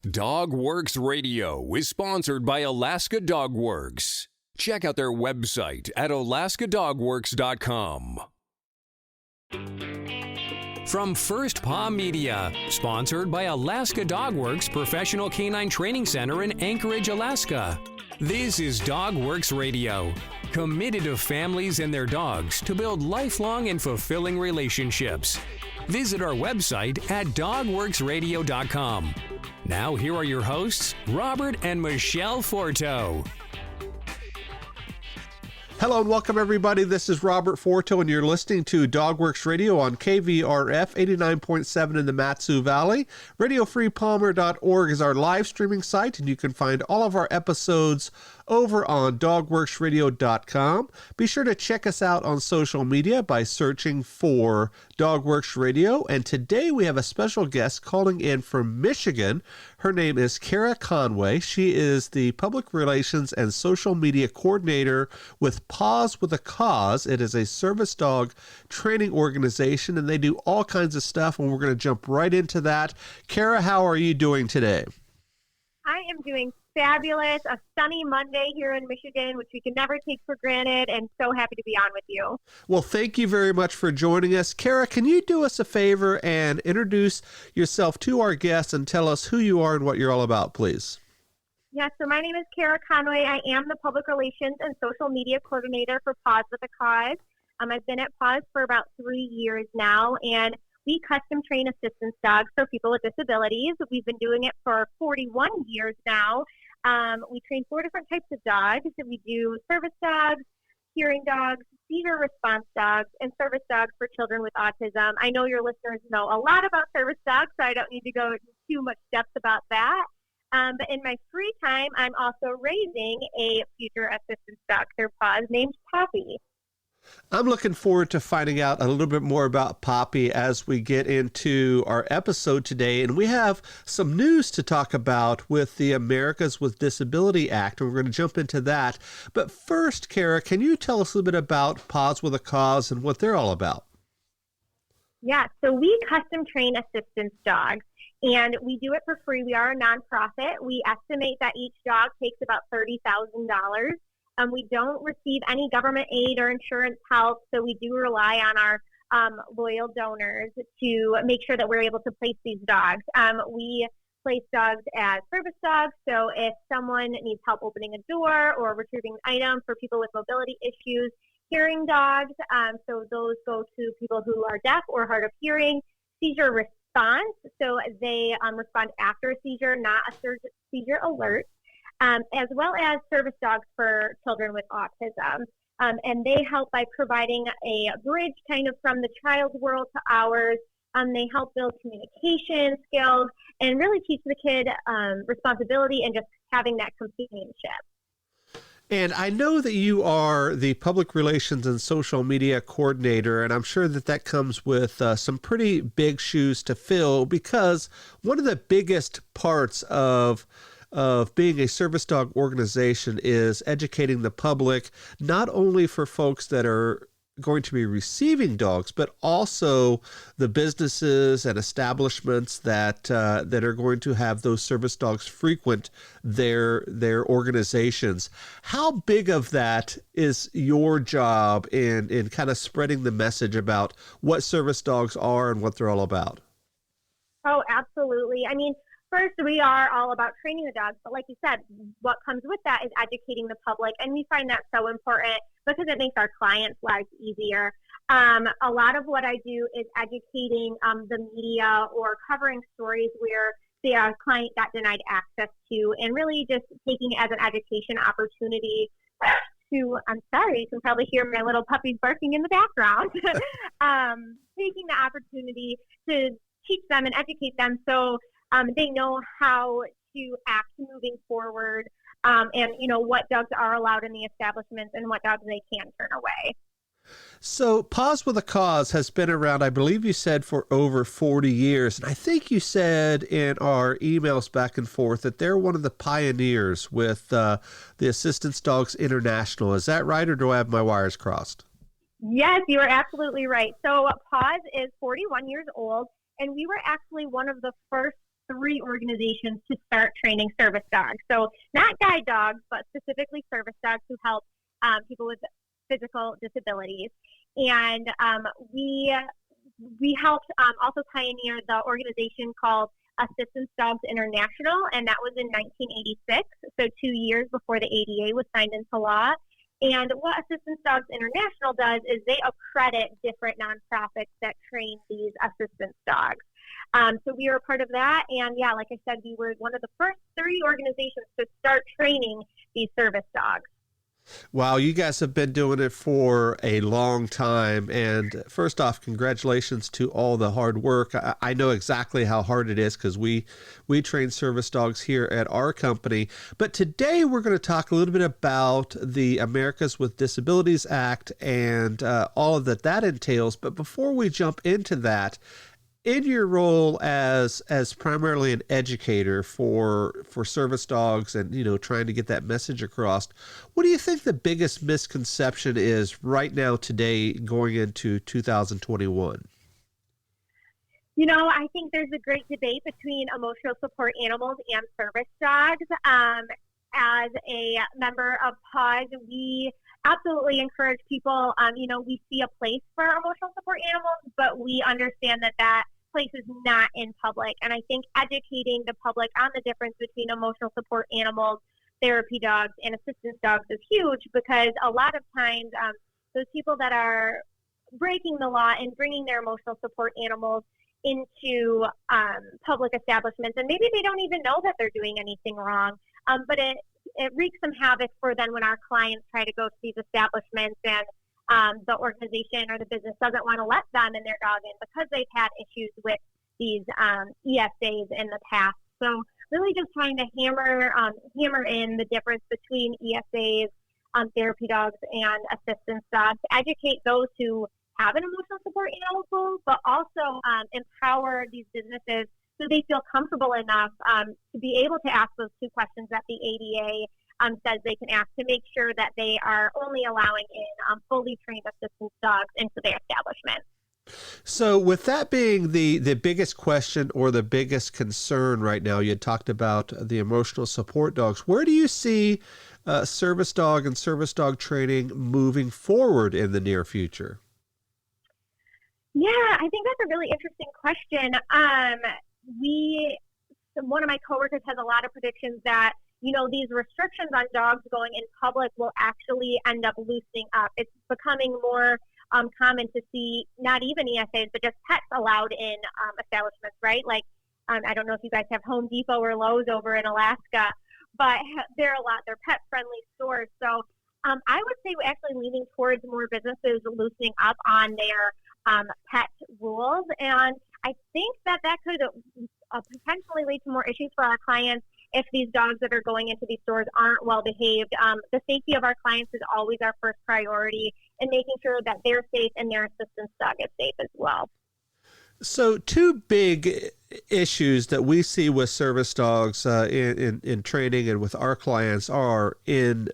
DogWorks Radio is sponsored by Alaska Dog Works. Check out their website at alaskadogworks.com. From First Paw Media, sponsored by Alaska Dog Works Professional Canine Training Center in Anchorage, Alaska. This is DogWorks Radio, committed to families and their dogs to build lifelong and fulfilling relationships. Visit our website at dogworksradio.com. Now, here are your hosts, Robert and Michelle Forto. Hello and welcome, everybody. This is Robert Forto, and you're listening to DogWorks Radio on KVRF 89.7 in the Mat-Su Valley. RadioFreePalmer.org is our live streaming site, and you can find all of our episodes over on dogworksradio.com. Be sure to check us out on social media by searching for DogWorks Radio. And today we have a special guest calling in from Michigan. Her name is Cara Conway. She is the Public Relations and Social Media Coordinator with Paws with a Cause. It is a service dog training organization, and they do all kinds of stuff, and we're going to jump right into that. Cara, how are you doing today? I am doing fabulous. A sunny Monday here in Michigan, which we can never take for granted, and so happy to be on with you. Well, thank you very much for joining us. Cara, can you do us a favor and introduce yourself to our guests and tell us who you are and what you're all about, please? Yeah, so my name is Cara Conway. I am the Public Relations and Social Media Coordinator for Paws with a Cause. I've been at Paws for about 3 years now, and we custom train assistance dogs for people with disabilities. We've been doing it for 41 years now. We train 4 different types of dogs. We do service dogs, hearing dogs, seizure response dogs, and service dogs for children with autism. I know your listeners know a lot about service dogs, so I don't need to go into too much depth about that. But in my free time, I'm also raising a future assistance dog through Paws named Poppy. I'm looking forward to finding out a little bit more about Poppy as we get into our episode today. And we have some news to talk about with the Americans with Disability Act, and we're going to jump into that. But first, Cara, can you tell us a little bit about Paws with a Cause and what they're all about? Yeah, so we custom train assistance dogs, and we do it for free. We are a nonprofit. We estimate that each dog takes about $30,000. We don't receive any government aid or insurance help, so we do rely on our loyal donors to make sure that we're able to place these dogs. We place dogs as service dogs, so if someone needs help opening a door or retrieving an item for people with mobility issues, hearing dogs, so those go to people who are deaf or hard of hearing. Seizure response, so they respond after a seizure, not a seizure alert. As well as service dogs for children with autism. And they help by providing a bridge kind of from the child's world to ours. They help build communication skills and really teach the kid responsibility and just having that companionship. And I know that you are the Public Relations and Social Media Coordinator, and I'm sure that that comes with some pretty big shoes to fill, because one of the biggest parts of being a service dog organization is educating the public, not only for folks that are going to be receiving dogs, but also the businesses and establishments that are going to have those service dogs frequent their organizations. How big of that is your job in kind of spreading the message about what service dogs are and what they're all about? Oh, absolutely. I mean, first, we are all about training the dogs, but like you said, what comes with that is educating the public, and we find that so important because it makes our clients' lives easier. A lot of what I do is educating the media or covering stories where the client got denied access to, and really just taking it as an education opportunity to, I'm sorry, you can probably hear my little puppies barking in the background, taking the opportunity to teach them and educate them so they know how to act moving forward, and what dogs are allowed in the establishments and what dogs they can turn away. So Paws with a Cause has been around, I believe you said, for over 40 years. And I think you said in our emails back and forth that they're one of the pioneers with the Assistance Dogs International. Is that right, or do I have my wires crossed? Yes, you are absolutely right. So Paws is 41 years old, and we were actually one of the first 3 organizations to start training service dogs. So not guide dogs, but specifically service dogs who help people with physical disabilities. And we helped also pioneer the organization called Assistance Dogs International, and that was in 1986, so 2 years before the ADA was signed into law. And what Assistance Dogs International does is they accredit different nonprofits that train these assistance dogs. So we were a part of that, and yeah, like I said, we were one of the first 3 organizations to start training these service dogs. Wow, you guys have been doing it for a long time. And first off, congratulations to all the hard work. I know exactly how hard it is because we train service dogs here at our company. But today we're going to talk a little bit about the Americans with Disabilities Act and all of that entails. But before we jump into that, in your role as primarily an educator for service dogs and, trying to get that message across, what do you think the biggest misconception is right now today going into 2021? I think there's a great debate between emotional support animals and service dogs. As a member of Paws, we absolutely encourage people, we see a place for emotional support animals, but we understand that place is not in public. And I think educating the public on the difference between emotional support animals, therapy dogs, and assistance dogs is huge, because a lot of times those people that are breaking the law and bringing their emotional support animals into public establishments, and maybe they don't even know that they're doing anything wrong, but it wreaks some havoc for then when our clients try to go to these establishments and the organization or the business doesn't want to let them and their dog in because they've had issues with these ESAs in the past. So really just trying to hammer in the difference between ESAs, therapy dogs, and assistance dogs, to educate those who have an emotional support animal, but also empower these businesses so they feel comfortable enough to be able to ask those 2 questions that the ADA says they can ask, to make sure that they are only allowing in fully trained assistance dogs into their establishment. So with that being the biggest question or the biggest concern right now, you had talked about the emotional support dogs. Where do you see service dog and service dog training moving forward in the near future? Yeah, I think that's a really interesting question. One of my coworkers has a lot of predictions that these restrictions on dogs going in public will actually end up loosening up. It's becoming more common to see not even ESAs, but just pets allowed in establishments, right? Like, I don't know if you guys have Home Depot or Lowe's over in Alaska, but they're pet-friendly stores. So I would say we're actually leaning towards more businesses loosening up on their pet rules. And I think that could potentially lead to more issues for our clients if these dogs that are going into these stores aren't well behaved. The safety of our clients is always our first priority, and making sure that they're safe and their assistance dog is safe as well. So 2 big issues that we see with service dogs in training and with our clients are in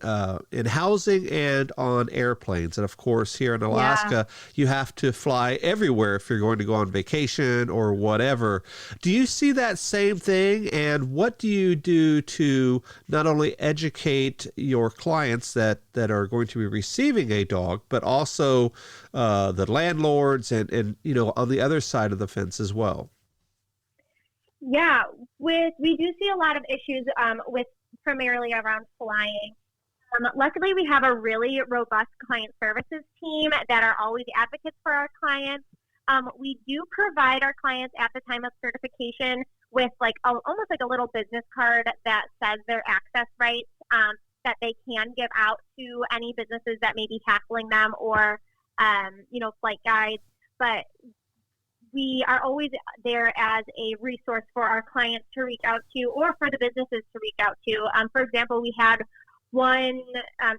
housing and on airplanes. And of course, here in Alaska, you have to fly everywhere if you're going to go on vacation or whatever. Do you see that same thing? And what do you do to not only educate your clients that are going to be receiving a dog, but also the landlords and on the other side of the fence as well? Yeah, we do see a lot of issues with primarily around flying. Luckily, we have a really robust client services team that are always advocates for our clients. We do provide our clients at the time of certification with almost like a little business card that says their access rights that they can give out to any businesses that may be tackling them, or flight guides. But we are always there as a resource for our clients to reach out to, or for the businesses to reach out to. For example, we had one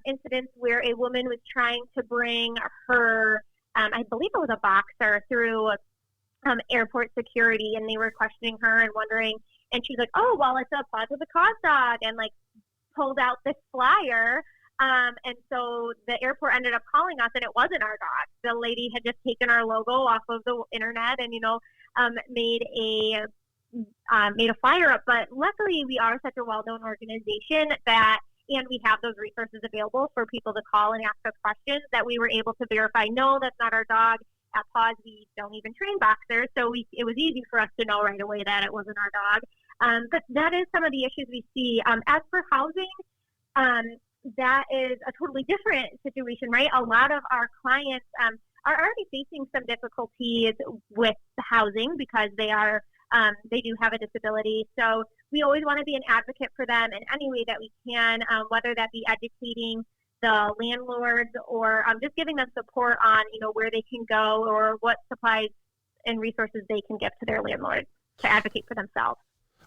incident where a woman was trying to bring her, I believe it was a boxer, through airport security, and they were questioning her and wondering, and she's like, "Oh, well, it's a Paws with a Cause dog," and pulled out this flyer. And so the airport ended up calling us, and it wasn't our dog. The lady had just taken our logo off of the internet and, made a made a flyer up, but luckily we are such a well-known organization and we have those resources available for people to call and ask us questions that we were able to verify, no, that's not our dog. At Paws, we don't even train boxers, so it was easy for us to know right away that it wasn't our dog. But that is some of the issues we see. As for housing, that is a totally different situation, right? A lot of our clients are already facing some difficulties with the housing because they do have a disability. So we always want to be an advocate for them in any way that we can, whether that be educating the landlords or just giving them support on, where they can go or what supplies and resources they can give to their landlords to advocate for themselves.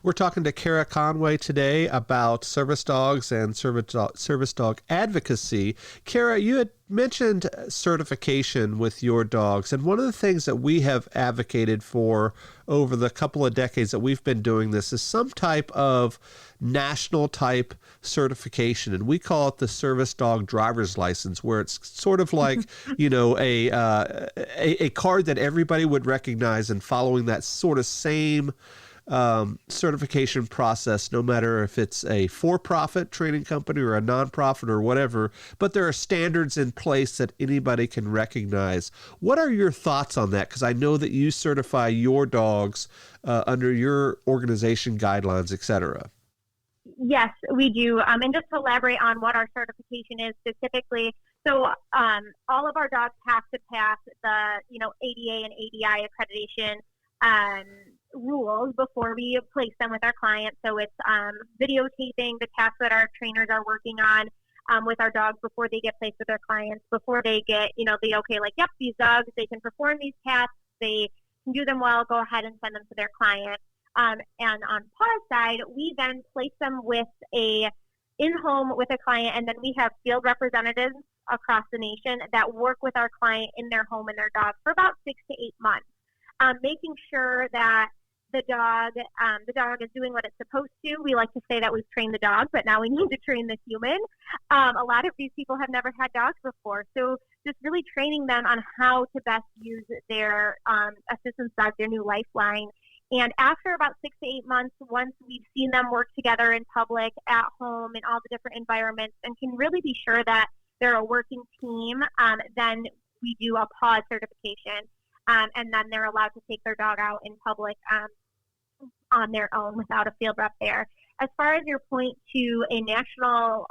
We're talking to Cara Conway today about service dogs and service dog advocacy. Cara, you had mentioned certification with your dogs, and one of the things that we have advocated for over the couple of decades that we've been doing this is some type of national type certification, and we call it the service dog driver's license, where it's sort of like a card that everybody would recognize, and following that sort of same certification process, no matter if it's a for-profit training company or a nonprofit or whatever, but there are standards in place that anybody can recognize. What are your thoughts on that? Because I know that you certify your dogs under your organization guidelines, etc. Yes, we do. And just to elaborate on what our certification is specifically, so all of our dogs have to pass the ADA and ADI accreditation rules before we place them with our clients. So it's videotaping the tasks that our trainers are working on with our dogs before they get placed with our clients, before they get, the okay, like, yep, these dogs, they can perform these tasks, they can do them well, go ahead and send them to their client. And on Paws side, we then place them with in-home with a client, and then we have field representatives across the nation that work with our client in their home and their dog for about 6 to 8 months. Making sure that the dog is doing what it's supposed to. We like to say that we've trained the dog, but now we need to train the human. A lot of these people have never had dogs before, so just really training them on how to best use their assistance dog, their new lifeline. And after about 6 to 8 months, once we've seen them work together in public, at home, in all the different environments, and can really be sure that they're a working team, then we do a Paws certification. And then they're allowed to take their dog out in public on their own without a field rep there. As far as your point to a national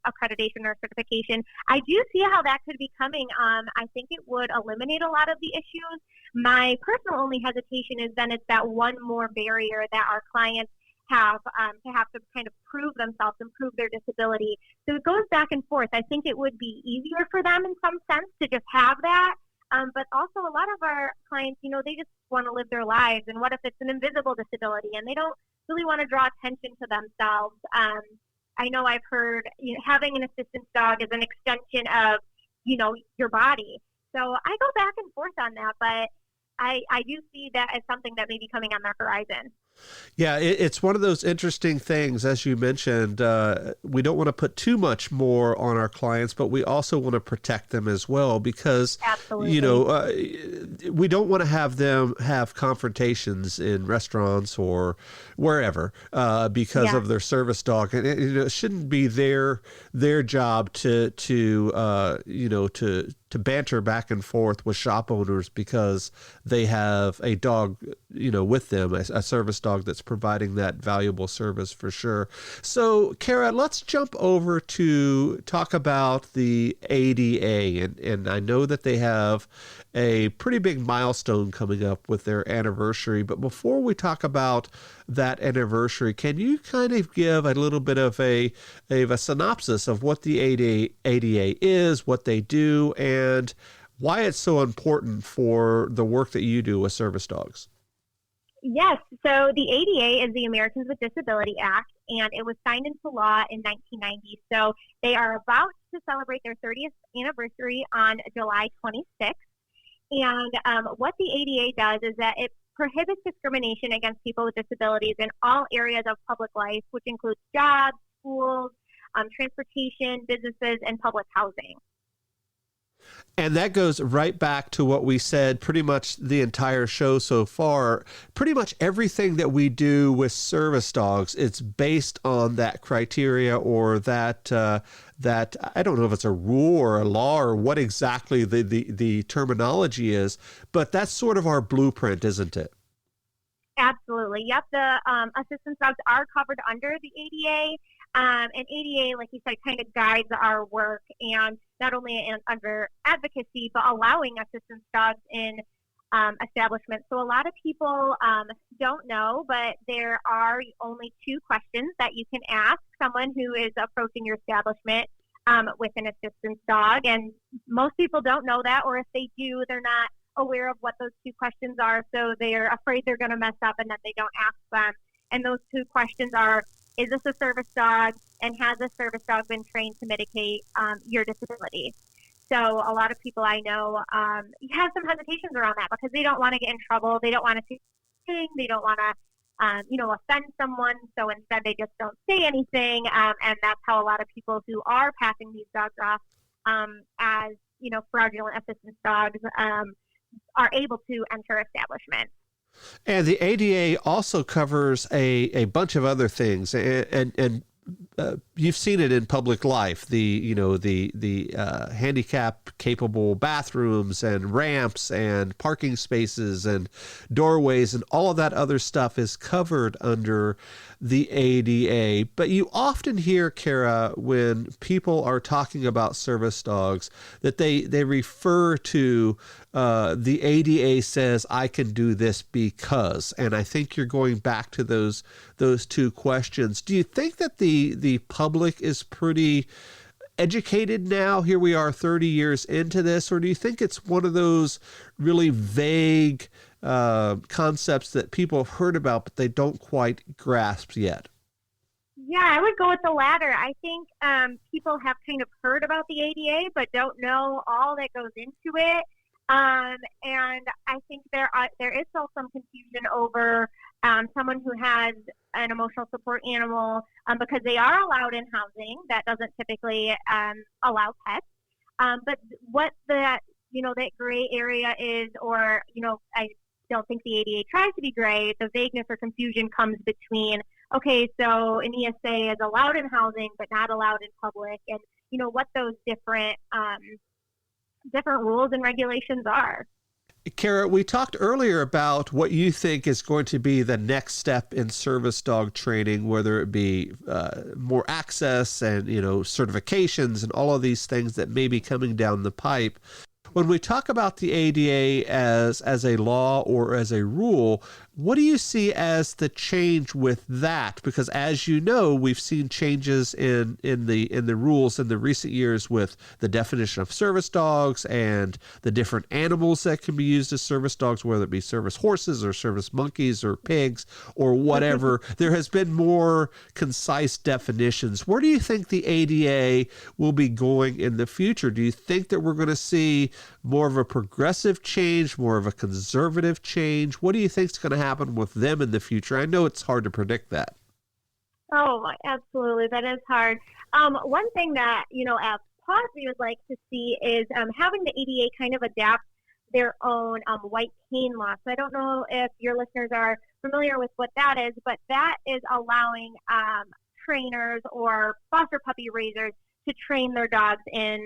accreditation or certification, I do see how that could be coming. I think it would eliminate a lot of the issues. My personal only hesitation is then it's that one more barrier that our clients have to kind of prove themselves and prove their disability. So it goes back and forth. I think it would be easier for them in some sense to just have that. But also a lot of our clients, they just want to live their lives. And what if it's an invisible disability and they don't really want to draw attention to themselves? I know I've heard having an assistance dog is an extension of, your body. So I go back and forth on that, but I do see that as something that may be coming on the horizon. Yeah, it's one of those interesting things, as you mentioned. We don't want to put too much more on our clients, but we also want to protect them as well because, Absolutely. We don't want to have them have confrontations in restaurants or wherever because of their service dog. And it shouldn't be their job to banter back and forth with shop owners because they have a dog, with them, a service dog that's providing that valuable service for sure. So, Cara, let's jump over to talk about the ADA. And I know that they have a pretty big milestone coming up with their anniversary. But before we talk about that anniversary, can you kind of give a little bit of a synopsis of what the ADA is, what they do, and why it's so important for the work that you do with service dogs? Yes. So the ADA is the Americans with Disability Act, and it was signed into law in 1990. So they are about to celebrate their 30th anniversary on July 26th. And what the ADA does is that it prohibits discrimination against people with disabilities in all areas of public life, which includes jobs, schools, transportation, businesses, and public housing. And that goes right back to what we said pretty much the entire show so far. Pretty much everything that we do with service dogs, it's based on that criteria or that I don't know if it's a rule or a law or what exactly the terminology is, but that's sort of our blueprint, isn't it? Absolutely. Yep. The assistance dogs are covered under the ADA. And ADA, like you said, kind of guides our work, and not only under advocacy, but allowing assistance dogs in establishments. So a lot of people don't know, but there are only 2 questions that you can ask someone who is approaching your establishment with an assistance dog. And most people don't know that, or if they do, they're not aware of what those 2 questions are. So they're afraid they're going to mess up and that they don't ask them. And those 2 questions are, is this a service dog? And has a service dog been trained to mitigate your disability? So a lot of people I know have some hesitations around that because they don't want to get in trouble. They don't want to say anything. They don't want to, offend someone. So instead, they just don't say anything. And that's how a lot of people who are passing these dogs off as, fraudulent assistance dogs are able to enter establishments. And the ADA also covers a bunch of other things, and you've seen it in public life. The handicap capable bathrooms and ramps and parking spaces and doorways and all of that other stuff is covered under the ADA. But you often hear, Cara, when people are talking about service dogs, that they refer to the ADA says I can do this because, and I think you're going back to those 2 questions. Do you think that the public is pretty educated now? Here we are 30 years into this, or do you think it's one of those really vague concepts that people have heard about but they don't quite grasp yet? Yeah, I would go with the latter. I think people have kind of heard about the ADA but don't know all that goes into it. And I think there is still some confusion over someone who has an emotional support animal because they are allowed in housing. That doesn't typically allow pets. But what that gray area is, or, I don't think the ADA tries to be gray. The vagueness or confusion comes between, okay, so an ESA is allowed in housing but not allowed in public, and, what those different rules and regulations are. Cara, we talked earlier about what you think is going to be the next step in service dog training, whether it be more access and, certifications and all of these things that may be coming down the pipe. When we talk about the ADA as a law or as a rule, what do you see as the change with that? Because as you know, we've seen changes in the rules in the recent years with the definition of service dogs and the different animals that can be used as service dogs, whether it be service horses or service monkeys or pigs or whatever. There has been more concise definitions. Where do you think the ADA will be going in the future? Do you think that we're going to see more of a progressive change, more of a conservative change? What do you think is going to happen with them in the future? I know it's hard to predict that. Oh, absolutely. That is hard. One thing that, at Paws we would like to see is having the ADA kind of adapt their own white cane law. So I don't know if your listeners are familiar with what that is, but that is allowing trainers or foster puppy raisers to train their dogs in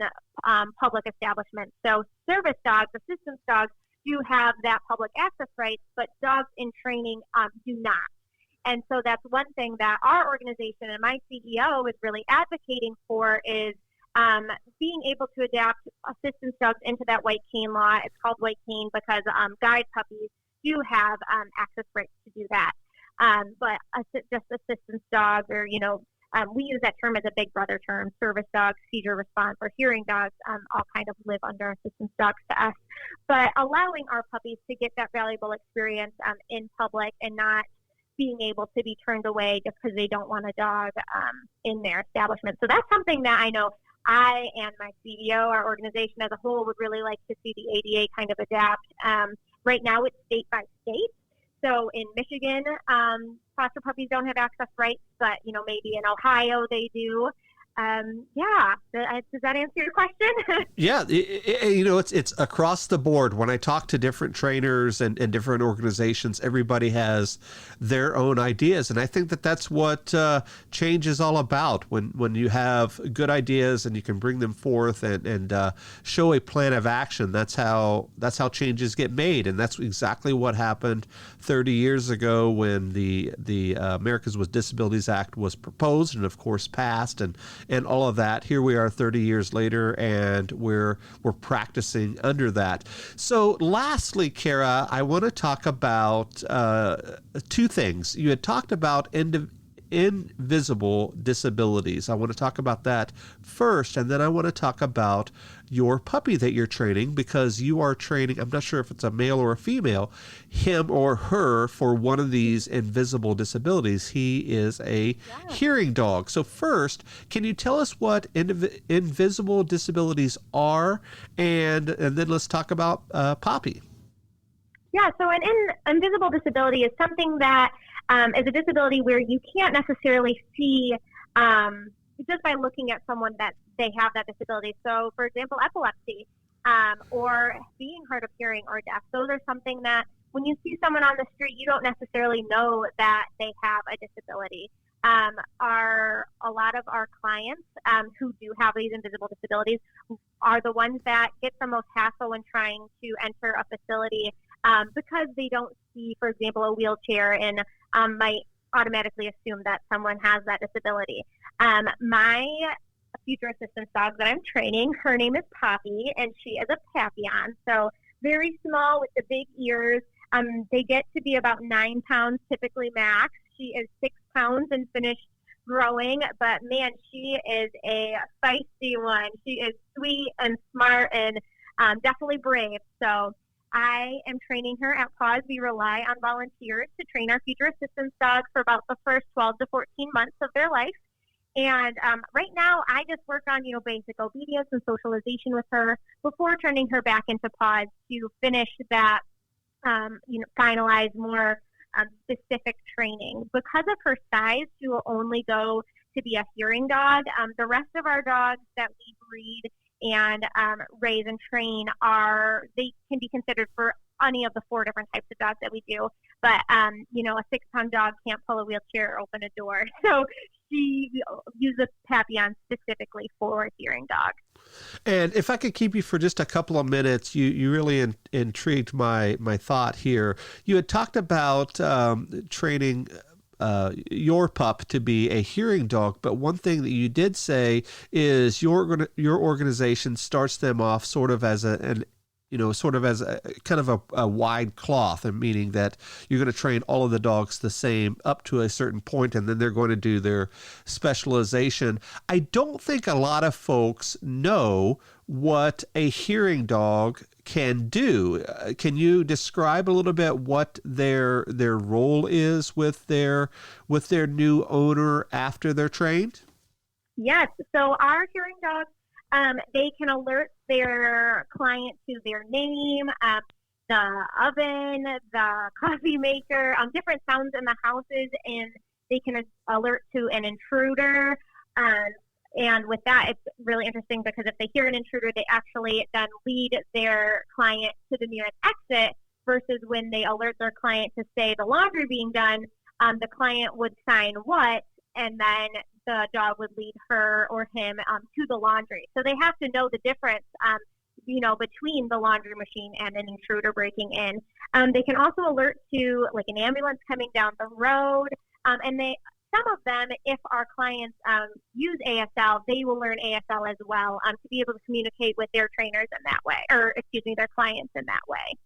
public establishments. So service dogs, assistance dogs, do have that public access rights, but dogs in training do not. And so that's one thing that our organization and my CEO is really advocating for is being able to adapt assistance dogs into that white cane law. It's called white cane because guide puppies do have access rights to do that. But just assistance dogs or, we use that term as a big brother term, service dogs, seizure response, or hearing dogs, all kind of live under assistance dogs to us. But allowing our puppies to get that valuable experience in public and not being able to be turned away just because they don't want a dog in their establishment. So that's something that I know I and my CEO, our organization as a whole, would really like to see the ADA kind of adapt. Right now it's state by state. So in Michigan, foster puppies don't have access rights, but, maybe in Ohio they do. Does that answer your question? Yeah, it's across the board. When I talk to different trainers and different organizations, everybody has their own ideas, and I think that that's what change is all about. When you have good ideas and you can bring them forth and show a plan of action, that's how changes get made, and that's exactly what happened 30 years ago when the Americans with Disabilities Act was proposed and, of course, passed, and all of that. Here we are 30 years later, and we're practicing under that. So lastly, Cara, I want to talk about two things. You had talked about invisible disabilities. I want to talk about that first, and then I want to talk about your puppy that you're training, because you are training, I'm not sure if it's a male or a female, him or her for one of these invisible disabilities. He is a hearing dog. So first, can you tell us what invisible disabilities are, and then let's talk about Poppy. Yeah, so an invisible disability is something that is a disability where you can't necessarily see just by looking at someone that they have that disability. So, for example, epilepsy or being hard of hearing or deaf, those are something that when you see someone on the street, you don't necessarily know that they have a disability. A lot of our clients who do have these invisible disabilities are the ones that get the most hassle when trying to enter a facility because they don't see, for example, a wheelchair and might automatically assume that someone has that disability. My future assistance dog that I'm training, her name is Poppy, and she is a Papillon. So very small with the big ears. They get to be about 9 pounds, typically max. She is 6 pounds and finished growing, but man, she is a feisty one. She is sweet and smart and definitely brave. So I am training her at Paws. We rely on volunteers to train our future assistance dogs for about the first 12 to 14 months of their life. And right now, I just work on, basic obedience and socialization with her before turning her back into Paws to finish that, finalize more specific training. Because of her size, she will only go to be a hearing dog. The rest of our dogs that we breed and raise and train they can be considered for any of the 4 different types of dogs that we do. But, a 6-pound dog can't pull a wheelchair or open a door. So she uses Papillon specifically for hearing dogs. And if I could keep you for just a couple of minutes, you really intrigued my thought here. You had talked about training your pup to be a hearing dog, but one thing that you did say is your organization starts them off sort of as a kind of a wide cloth, and meaning that you're going to train all of the dogs the same up to a certain point, and then they're going to do their specialization. I don't think a lot of folks know what a hearing dog can do. Can you describe a little bit what their role is with their new owner after they're trained? Yes. So our hearing dogs, they can alert their client to their name, the oven, the coffee maker, different sounds in the houses, and they can alert to an intruder. And with that, it's really interesting because if they hear an intruder, they actually then lead their client to the nearest exit, versus when they alert their client to say the laundry being done, the client would sign what, and then the dog would lead her or him to the laundry. So they have to know the difference, between the laundry machine and an intruder breaking in. They can also alert to like an ambulance coming down the road. And some of them, if our clients use ASL, they will learn ASL as well to be able to communicate with their trainers in that way, their clients in that way.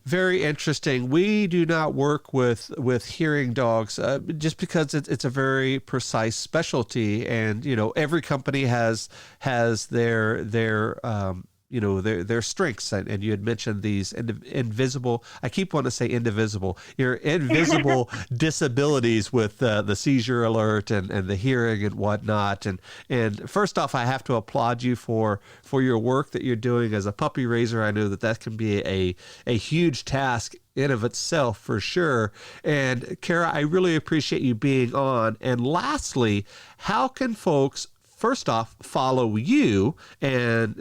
Very interesting. We do not work with hearing dogs just because it's a very precise specialty, and every company has their strengths, and you had mentioned these invisible. I keep wanting to say indivisible. Your invisible disabilities with the seizure alert and the hearing and whatnot. And first off, I have to applaud you for your work that you're doing as a puppy raiser. I know that can be a huge task in of itself, for sure. And Cara, I really appreciate you being on. And lastly, how can folks first off, follow you and,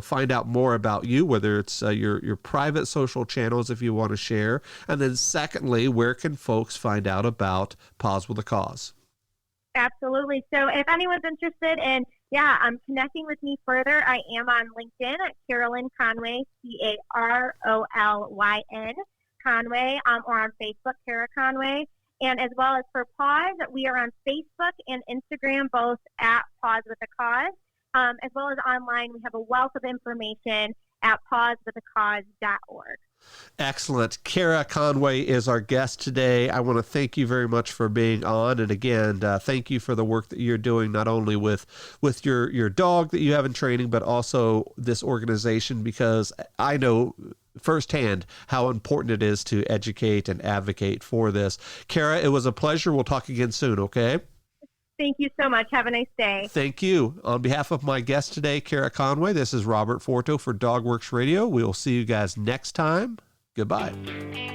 find out more about you, whether it's your private social channels if you want to share. And then secondly, where can folks find out about Paws with a Cause? Absolutely. So if anyone's interested in, connecting with me further, I am on LinkedIn at Carolyn Conway, Carolyn Conway, or on Facebook, Cara Conway. And as well as for Paws, we are on Facebook and Instagram, both at Paws with a Cause. As well as online, we have a wealth of information at pawswithacause.org. Excellent. Cara Conway is our guest today. I want to thank you very much for being on. And again, thank you for the work that you're doing, not only with your dog that you have in training, but also this organization, because I know firsthand how important it is to educate and advocate for this. Cara, it was a pleasure. We'll talk again soon, okay? Thank you so much. Have a nice day. Thank you. On behalf of my guest today, Cara Conway, this is Robert Forto for DogWorks Radio. We will see you guys next time. Goodbye.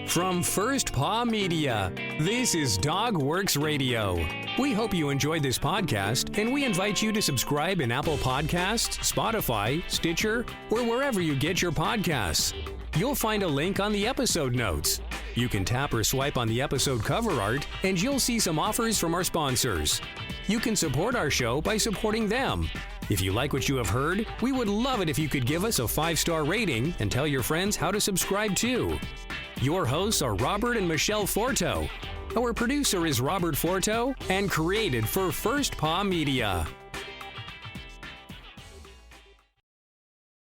From First Paw Media, this is DogWorks Radio. We hope you enjoyed this podcast, and we invite you to subscribe in Apple Podcasts, Spotify, Stitcher, or wherever you get your podcasts. You'll find a link on the episode notes. You can tap or swipe on the episode cover art, and you'll see some offers from our sponsors. You can support our show by supporting them. If you like what you have heard, we would love it if you could give us a 5-star rating and tell your friends how to subscribe too. Your hosts are Robert and Michelle Forto. Our producer is Robert Forto and created for First Paw Media.